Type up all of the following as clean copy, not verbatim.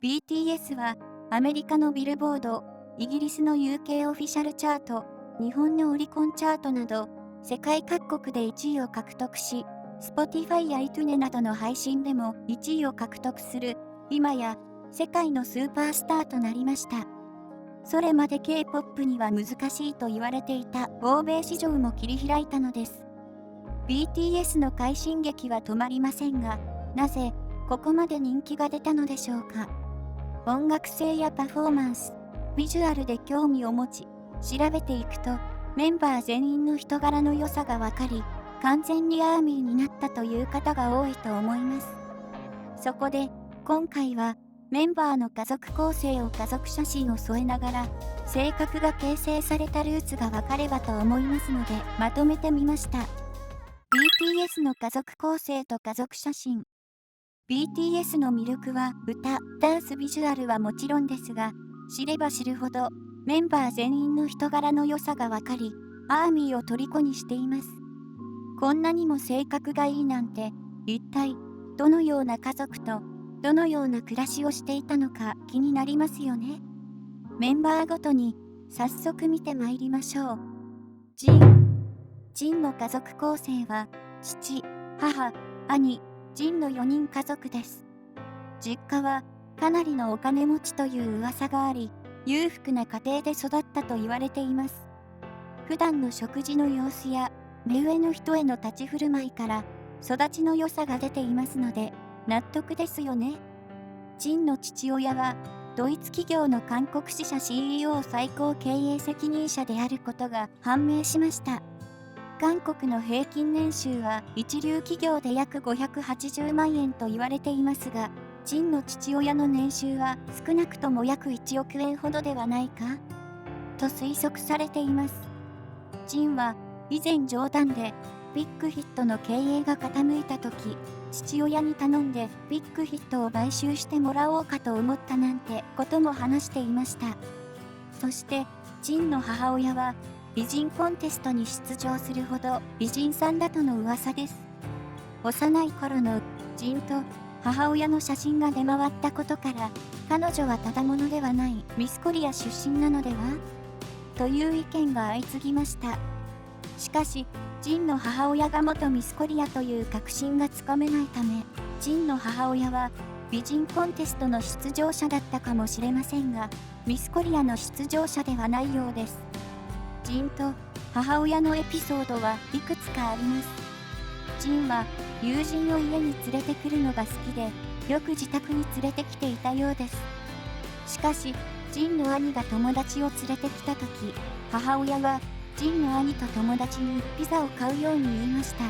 BTS はアメリカのビルボード、イギリスの UK オフィシャルチャート、日本のオリコンチャートなど世界各国で1位を獲得し、Spotify や iTunes などの配信でも1位を獲得する、今や世界のスーパースターとなりました。それまで K-POP には難しいと言われていた欧米市場も切り開いたのです。BTS の快進撃は止まりませんが、なぜここまで人気が出たのでしょうか。音楽性やパフォーマンス、ビジュアルで興味を持ち、調べていくと、メンバー全員の人柄の良さがわかり、完全にアーミーになったという方が多いと思います。そこで、今回は、メンバーの家族構成を家族写真を添えながら、性格が形成されたルーツがわかればと思いますので、まとめてみました。BTS の家族構成と家族写真。BTS の魅力は歌、ダンス、ビジュアルはもちろんですが、知れば知るほどメンバー全員の人柄の良さがわかり、アーミーを虜にしています。こんなにも性格がいいなんて、一体どのような家族とどのような暮らしをしていたのか気になりますよね。メンバーごとに早速見てまいりましょう。ジンの家族構成は父、母、兄、ジンの4人家族です。実家はかなりのお金持ちという噂があり、裕福な家庭で育ったと言われています。普段の食事の様子や目上の人への立ち振る舞いから育ちの良さが出ていますので、納得ですよね。ジンの父親はドイツ企業の韓国支社 CEO 最高経営責任者であることが判明しました。韓国の平均年収は一流企業で約580万円と言われていますが、ジンの父親の年収は少なくとも約1億円ほどではないかと推測されています。ジンは以前冗談でビッグヒットの経営が傾いた時、父親に頼んでビッグヒットを買収してもらおうかと思ったなんてことも話していました。そしてジンの母親は美人コンテストに出場するほど美人さんだとの噂です。幼い頃のジンと母親の写真が出回ったことから、彼女はただものではないミスコリア出身なのではという意見が相次ぎました。しかし、ジンの母親が元ミスコリアという確信がつかめないため、ジンの母親は美人コンテストの出場者だったかもしれませんが、ミスコリアの出場者ではないようです。ジンと母親のエピソードはいくつかあります。ジンは友人を家に連れてくるのが好きで、よく自宅に連れてきていたようです。しかし、ジンの兄が友達を連れてきたとき、母親はジンの兄と友達にピザを買うように言いました。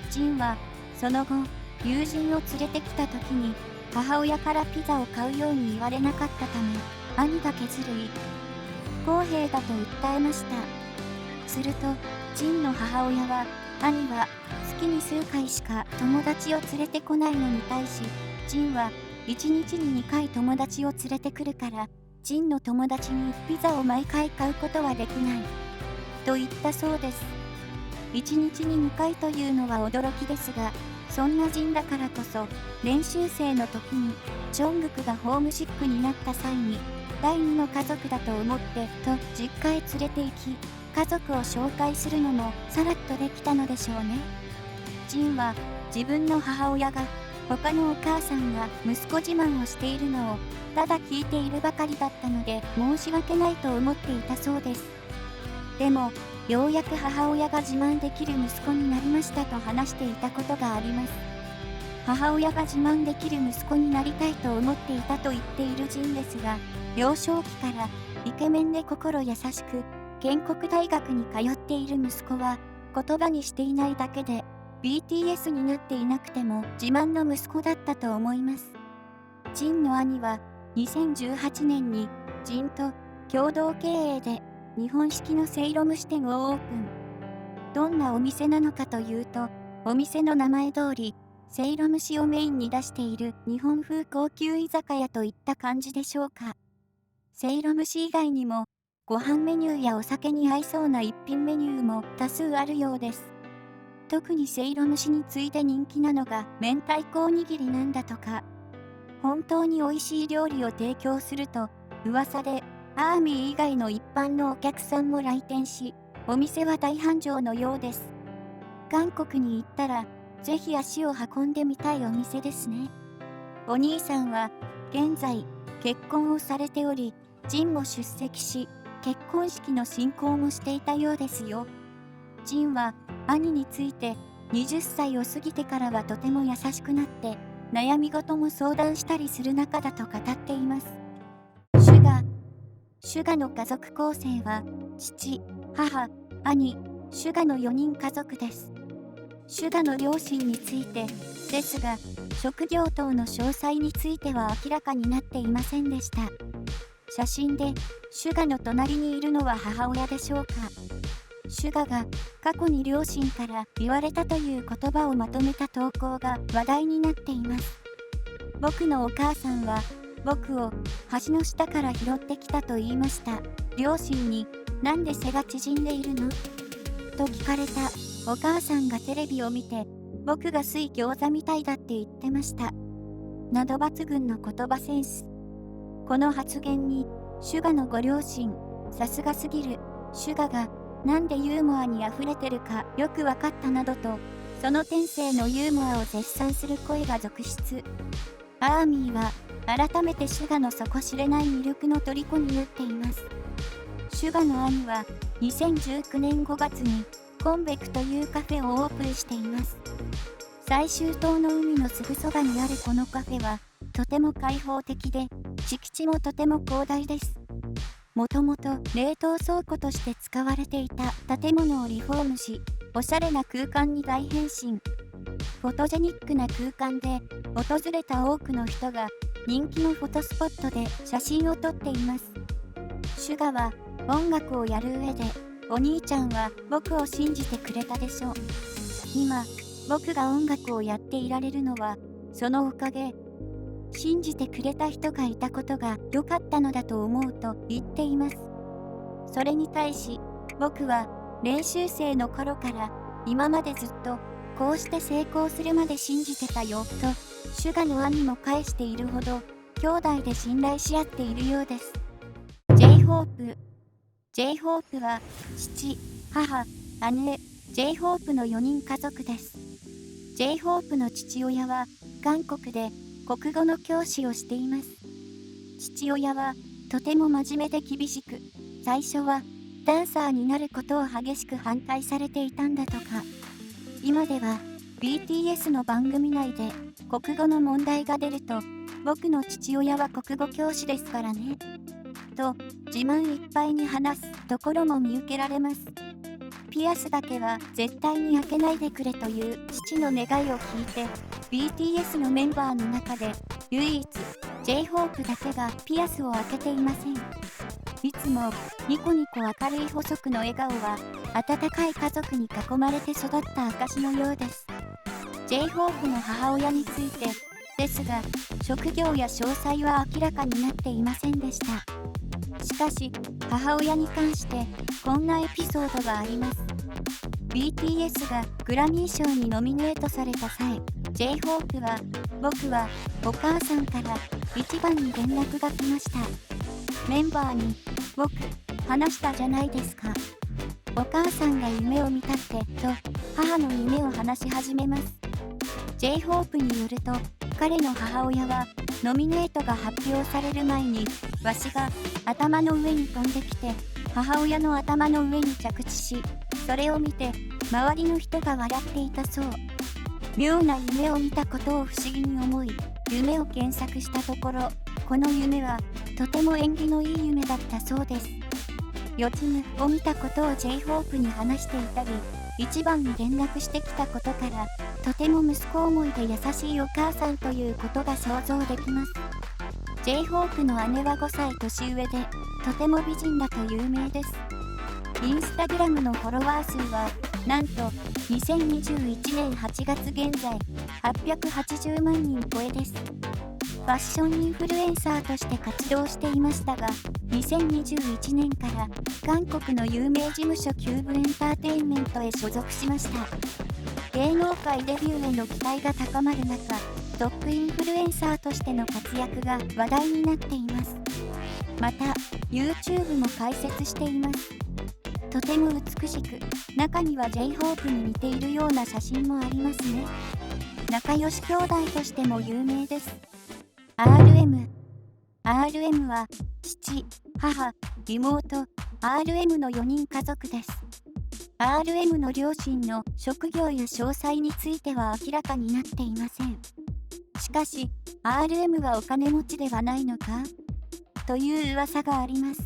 ジンはその後、友人を連れてきたときに母親からピザを買うように言われなかったため、兄がずるい、不公平だと訴えました。すると、ジンの母親は、兄は月に数回しか友達を連れてこないのに対し、ジンは1日に2回友達を連れてくるから、ジンの友達にピザを毎回買うことはできない、と言ったそうです。1日に2回というのは驚きですが、そんなジンだからこそ、練習生の時に、ジョングクがホームシックになった際に、第二の家族だと思ってと実家へ連れて行き、家族を紹介するのもさらっとできたのでしょうね。ジンは自分の母親が他のお母さんが息子自慢をしているのをただ聞いているばかりだったので申し訳ないと思っていたそうです。でも、ようやく母親が自慢できる息子になりましたと話していたことがあります。母親が自慢できる息子になりたいと思っていたと言っているジンですが、幼少期からイケメンで心優しく、建国大学に通っている息子は言葉にしていないだけで BTS になっていなくても自慢の息子だったと思います。ジンの兄は2018年にジンと共同経営で日本式のせいろ蒸し店をオープン。どんなお店なのかというと、お店の名前通り、せいろ蒸しをメインに出している日本風高級居酒屋といった感じでしょうか。せいろ蒸し以外にも、ご飯メニューやお酒に合いそうな一品メニューも多数あるようです。特にせいろ蒸しに次いで人気なのが明太子おにぎりなんだとか。本当に美味しい料理を提供すると噂でアーミー以外の一般のお客さんも来店し、お店は大繁盛のようです。韓国に行ったらぜひ足を運んでみたいお店ですね。お兄さんは現在結婚をされており、ジンも出席し、結婚式の進行もしていたようですよ。ジンは兄について20歳を過ぎてからはとても優しくなって悩み事も相談したりする仲だと語っています。シュガの家族構成は父、母、兄、シュガの4人家族です。シュガの両親についてですが、職業等の詳細については明らかになっていませんでした。写真でシュガの隣にいるのは母親でしょうか。シュガが過去に両親から言われたという言葉をまとめた投稿が話題になっています。僕のお母さんは僕を橋の下から拾ってきたと言いました。両親になんで背が縮んでいるのと聞かれた。お母さんがテレビを見て僕が水餃子みたいだって言ってました。など抜群の言葉センス。この発言にシュガのご両親、さすがすぎる、シュガがなんでユーモアにあふれてるかよくわかったなどと、その天性のユーモアを絶賛する声が続出。アーミーは改めてシュガの底知れない魅力の虜になっています。シュガの兄は2019年5月にコンベクというカフェをオープンしています。最終島の海のすぐそばにあるこのカフェはとても開放的で、敷地もとても広大です。もともと冷凍倉庫として使われていた建物をリフォームし、おしゃれな空間に大変身。フォトジェニックな空間で訪れた多くの人が人気のフォトスポットで写真を撮っています。シュガは音楽をやる上で、お兄ちゃんは僕を信じてくれたでしょう。今、僕が音楽をやっていられるのは、そのおかげ。信じてくれた人がいたことが良かったのだと思うと言っています。それに対し、僕は練習生の頃から今までずっとこうして成功するまで信じてたよと、シュガの兄も返しているほど、兄弟で信頼し合っているようです。J-HOPE は父、母、姉、J-HOPE の4人家族です。J-HOPE の父親は韓国で国語の教師をしています。父親はとても真面目で厳しく、最初はダンサーになることを激しく反対されていたんだとか。今では BTS の番組内で国語の問題が出ると、僕の父親は国語教師ですからねと自慢いっぱいに話すところも見受けられます。ピアスだけは絶対に開けないでくれという父の願いを聞いて、 BTS のメンバーの中で唯一 J-HOPE だけがピアスを開けていません。いつもニコニコ明るい細くの笑顔は温かい家族に囲まれて育った証のようです。 J-HOPE の母親についてですが、職業や詳細は明らかになっていませんでした。しかし母親に関してこんなエピソードがあります。 BTS がグラミー賞にノミネートされた際、 J-HOPE は僕はお母さんから一番に連絡が来ました。メンバーに僕話したじゃないですか、お母さんが夢を見たってと母の夢を話し始めます。 J-HOPE によると、彼の母親はノミネートが発表される前にわしが頭の上に飛んできて母親の頭の上に着地し、それを見て周りの人が笑っていたそう。妙な夢を見たことを不思議に思い、夢を検索したところ、この夢はとても縁起のいい夢だったそうです。予知夢を見たことを J-HOPE に話していたり、一番に連絡してきたことから、とても息子思いで優しいお母さんということが想像できます。 J-HOPE の姉は5歳年上で、とても美人だと有名です。インスタグラムのフォロワー数はなんと2021年8月現在880万人超えです。ファッションインフルエンサーとして活動していましたが、2021年から韓国の有名事務所キューブエンターテインメントへ所属しました。芸能界デビューへの期待が高まる中、トップインフルエンサーとしての活躍が話題になっています。また、YouTube も開設しています。とても美しく、中には J-Hope に似ているような写真もありますね。仲良し兄弟としても有名です。RM は、父、母、妹、RM の4人家族です。RM の両親の職業や詳細については明らかになっていません。しかし、RM はお金持ちではないのかという噂があります。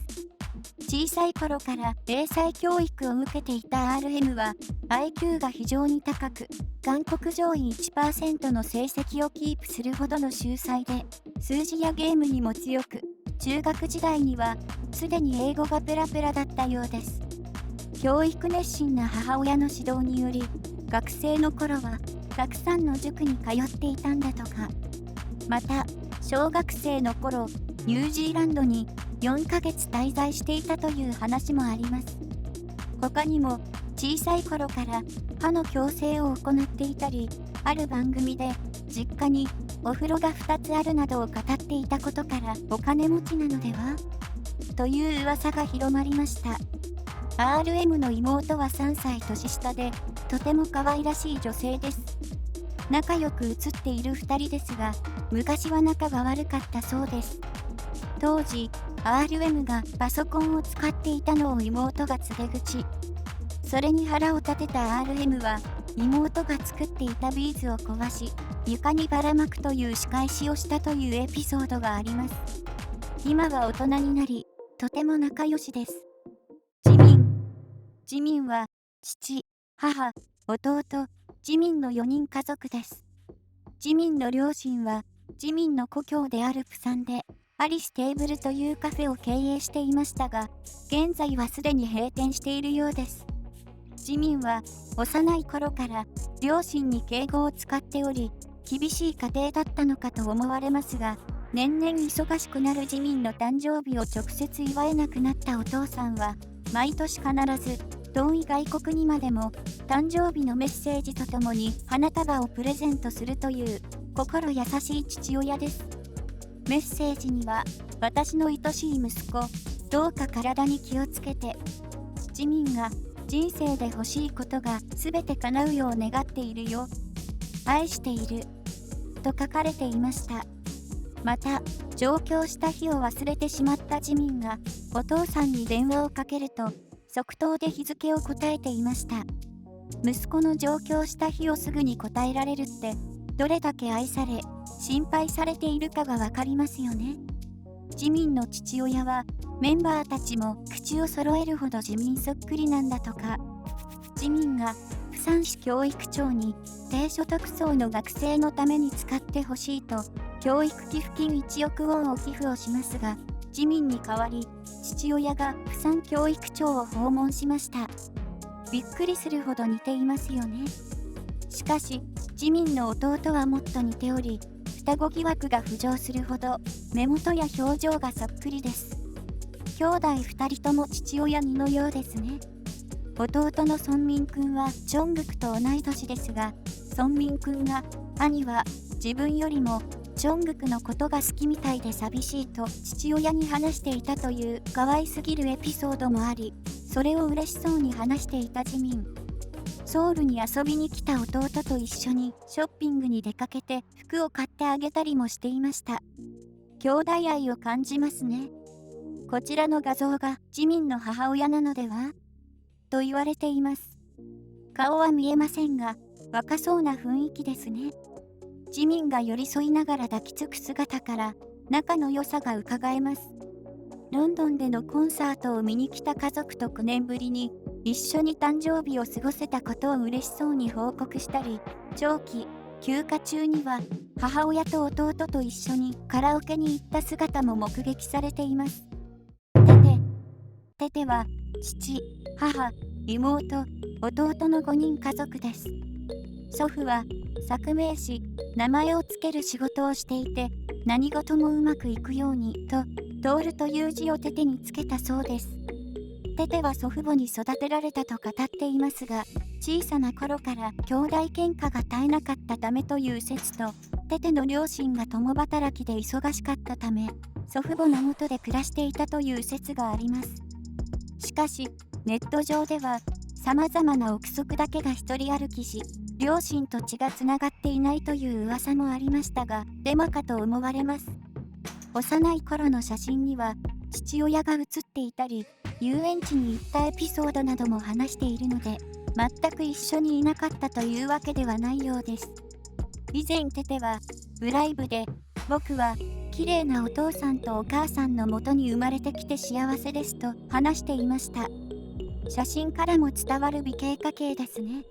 小さい頃から英才教育を受けていた RM は IQ が非常に高く、韓国上位 1% の成績をキープするほどの秀才で、数字やゲームにも強く、中学時代にはすでに英語がペラペラだったようです。教育熱心な母親の指導により、学生の頃はたくさんの塾に通っていたんだとか。また、小学生の頃、ニュージーランドに4ヶ月滞在していたという話もあります。他にも、小さい頃から歯の矯正を行っていたり、ある番組で実家にお風呂が2つあるなどを語っていたことからお金持ちなのではという噂が広まりました。RM の妹は3歳年下で、とても可愛らしい女性です。仲良く写っている2人ですが、昔は仲が悪かったそうです。当時、RM がパソコンを使っていたのを妹が告げ口。それに腹を立てた RM は、妹が作っていたビーズを壊し、床にばらまくという仕返しをしたというエピソードがあります。今は大人になり、とても仲良しです。ジミンは、父、母、弟、ジミンの4人家族です。ジミンの両親は、ジミンの故郷であるプサンで、アリステーブルというカフェを経営していましたが、現在はすでに閉店しているようです。ジミンは、幼い頃から両親に敬語を使っており、厳しい家庭だったのかと思われますが、年々忙しくなるジミンの誕生日を直接祝えなくなったお父さんは、毎年必ず、遠い外国にまでも誕生日のメッセージとともに花束をプレゼントするという心優しい父親です。メッセージには、私の愛しい息子、どうか体に気をつけて、ジミンが人生で欲しいことが全て叶うよう願っているよ、愛している、と書かれていました。また、上京した日を忘れてしまったジミンがお父さんに電話をかけると、即答で日付を答えていました。息子の上京した日をすぐに答えられるって、どれだけ愛され、心配されているかがわかりますよね。ジミンの父親は、メンバーたちも口を揃えるほどジミンそっくりなんだとか。ジミンが、プサン市教育庁に、低所得層の学生のために使ってほしいと、教育寄付金1億ウォンを寄付をしますが、ジミンに代わり、父親がプサン教育庁を訪問しました。びっくりするほど似ていますよね。しかし、ジミンの弟はもっと似ており、双子疑惑が浮上するほど、目元や表情がそっくりです。兄弟2人とも父親似のようですね。弟のソンミン君はチョングクと同い年ですが、ソンミン君が、兄は自分よりもチョングクのことが好きみたいで寂しいと父親に話していたという可愛すぎるエピソードもあり、それを嬉しそうに話していたジミン。ソウルに遊びに来た弟と一緒にショッピングに出かけて服を買ってあげたりもしていました。兄弟愛を感じますね。こちらの画像がジミンの母親なのではと言われています。顔は見えませんが、若そうな雰囲気ですね。ジミンが寄り添いながら抱きつく姿から仲の良さがうかがえます。ロンドンでのコンサートを見に来た家族と9年ぶりに一緒に誕生日を過ごせたことを嬉しそうに報告したり、長期休暇中には母親と弟と一緒にカラオケに行った姿も目撃されています。テテは父、母、妹、弟の5人家族です。祖父は作名詞、名前をつける仕事をしていて、何事もうまくいくようにと、トールという字をテテにつけたそうです。テテは祖父母に育てられたと語っていますが、小さな頃から兄弟喧嘩が絶えなかったためという説と、テテの両親が共働きで忙しかったため、祖父母の下で暮らしていたという説があります。しかし、ネット上では、様々な憶測だけが一人歩きし、両親と血がつながっていないという噂もありましたが、デマかと思われます。幼い頃の写真には、父親が写っていたり、遊園地に行ったエピソードなども話しているので、全く一緒にいなかったというわけではないようです。以前テテは、ブライブで、僕は、綺麗なお父さんとお母さんのもとに生まれてきて幸せですと話していました。写真からも伝わる美形家系ですね。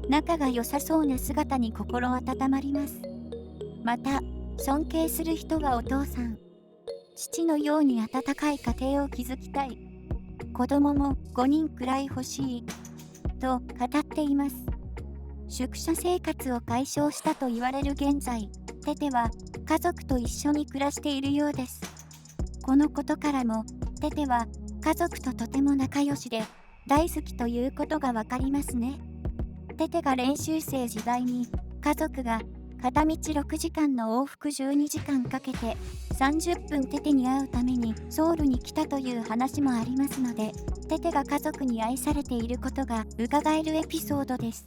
仲が良さそうな姿に心温まります。また、尊敬する人はお父さん。父のように温かい家庭を築きたい。子供も5人くらい欲しい。と語っています。宿舎生活を解消したと言われる現在、テテは家族と一緒に暮らしているようです。このことからも、テテは家族ととても仲良しで大好きということがわかりますね。テテが練習生時代に家族が片道6時間の往復12時間かけて30分テテに会うためにソウルに来たという話もありますので、テテが家族に愛されていることが伺えるエピソードです。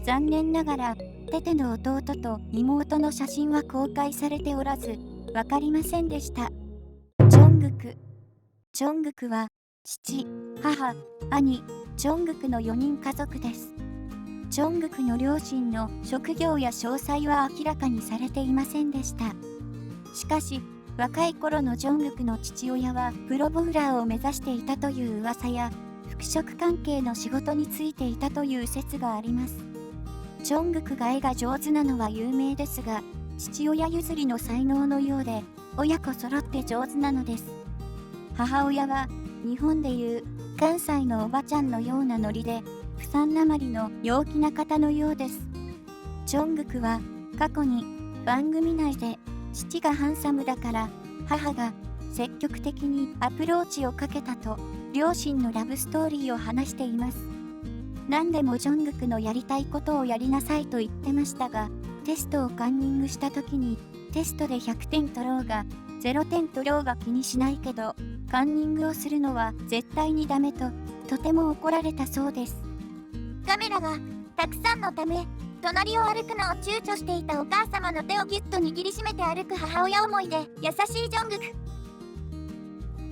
残念ながら、テテの弟と妹の写真は公開されておらず、わかりませんでした。ジョングク。ジョングクは、父、母、兄、ジョングクの4人家族です。ジョングクの両親の職業や詳細は明らかにされていませんでした。しかし、若い頃のジョングクの父親はプロボウラーを目指していたという噂や、服飾関係の仕事に就いていたという説があります。ジョングクが絵が上手なのは有名ですが、父親譲りの才能のようで、親子揃って上手なのです。母親は、日本でいう関西のおばちゃんのようなノリで、プサンなまりの陽気な方のようです。ジョングクは、過去に番組内で、父がハンサムだから母が積極的にアプローチをかけたと両親のラブストーリーを話しています。何でもジョングクのやりたいことをやりなさいと言ってましたが、テストをカンニングした時にテストで100点取ろうが0点取ろうが気にしないけど、カンニングをするのは絶対にダメととても怒られたそうです。カメラがたくさんのため隣を歩くのを躊躇していたお母様の手をギュッと握りしめて歩く母親思いで優しいジョング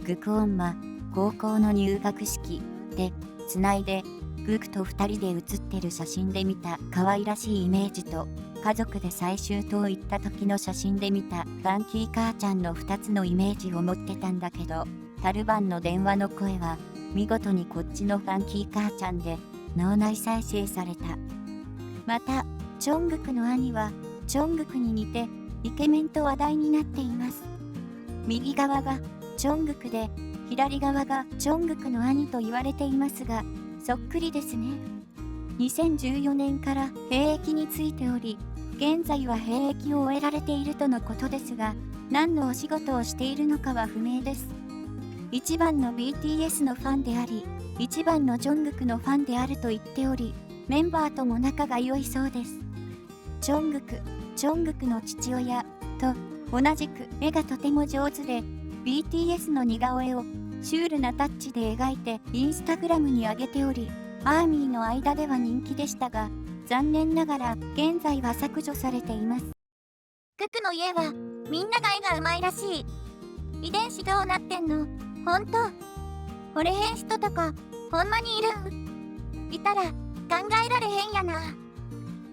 ク。グクオンは高校の入学式でつないでグクと2人で写ってる写真で見た可愛らしいイメージと家族で最終島行った時の写真で見たファンキー母ちゃんの2つのイメージを持ってたんだけど、タルバンの電話の声は見事にこっちのファンキー母ちゃんで脳内再生された。また、ジョングクの兄は、ジョングクに似て、イケメンと話題になっています。右側がジョングクで、左側がジョングクの兄と言われていますが、そっくりですね。2014年から兵役についており、現在は兵役を終えられているとのことですが、何のお仕事をしているのかは不明です。一番の BTS のファンであり、一番のジョングクのファンであると言っており、メンバーとも仲が良いそうです。ジョングクの父親と同じく絵がとても上手で、BTS の似顔絵をシュールなタッチで描いてインスタグラムに上げており、アーミーの間では人気でしたが、残念ながら現在は削除されています。グクの家はみんなが絵がうまいらしい。遺伝子どうなってんの？ほんと？これへん人とかほんまにいる？いたら考えられへんやな。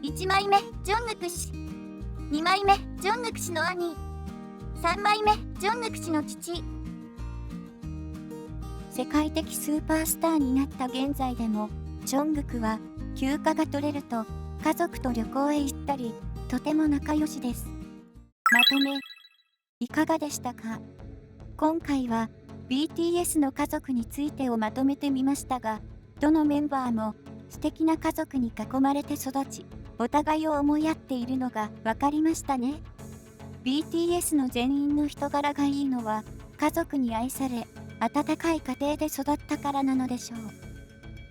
1枚目ジョングク氏、2枚目ジョングク氏の兄、3枚目ジョングク氏の父。世界的スーパースターになった現在でも、ジョングクは休暇が取れると家族と旅行へ行ったり、とても仲良しです。まとめ、いかがでしたか？今回は BTS の家族についてをまとめてみましたが、どのメンバーも素敵な家族に囲まれて育ち、お互いを思い合っているのが分かりましたね。BTS の全員の人柄がいいのは、家族に愛され、温かい家庭で育ったからなのでしょう。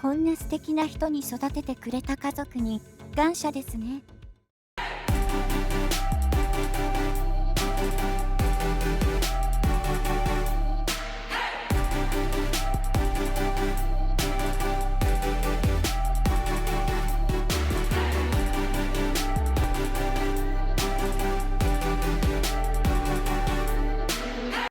こんな素敵な人に育ててくれた家族に感謝ですね。